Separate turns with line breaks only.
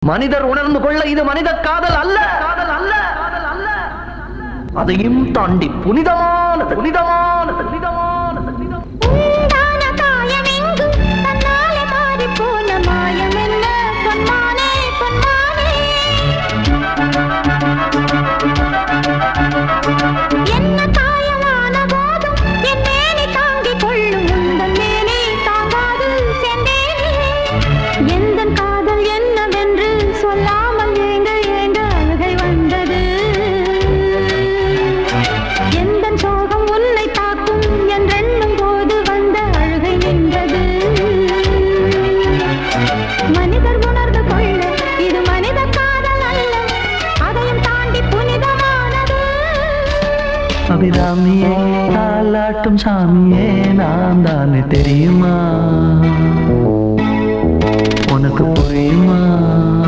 மனிதர் உணர்ந்து கொள்ள இது மனித காதல் அல்ல, காதல் அல்ல, காதல் அல்ல. அதையும் தாண்டி புனிதமானது, புனிதமானது, புனிதமானது.
உண்டான காயமெங்கு தன்னாலே மாறிப் போன மாயம் என்ன பொன்மானே, பொன்மானே. என்ன காயமான போதும் என் மேனி தாங்கிக் கொள்ளும் உந்தன் மேனி தாங்காது சென்றேனே. எந்தன் காதல் என்னவென்று சொல்லாமல் ஏங்க ஏங்க அழுகை வந்தது. எந்தன் சோகம் உன்னை தாக்கும் என்றெண்ணும் போது வந்த அழுகை நின்றது. மனிதர் உணர்ந்து கொள்ள இது மனித காதல் அல்ல, அதையும் தாண்டி புனிதமானது.
அபிராமியே தாலாட்டும் சாமியே நான் தானே தெரியுமா, உனக்கு புரியுமா?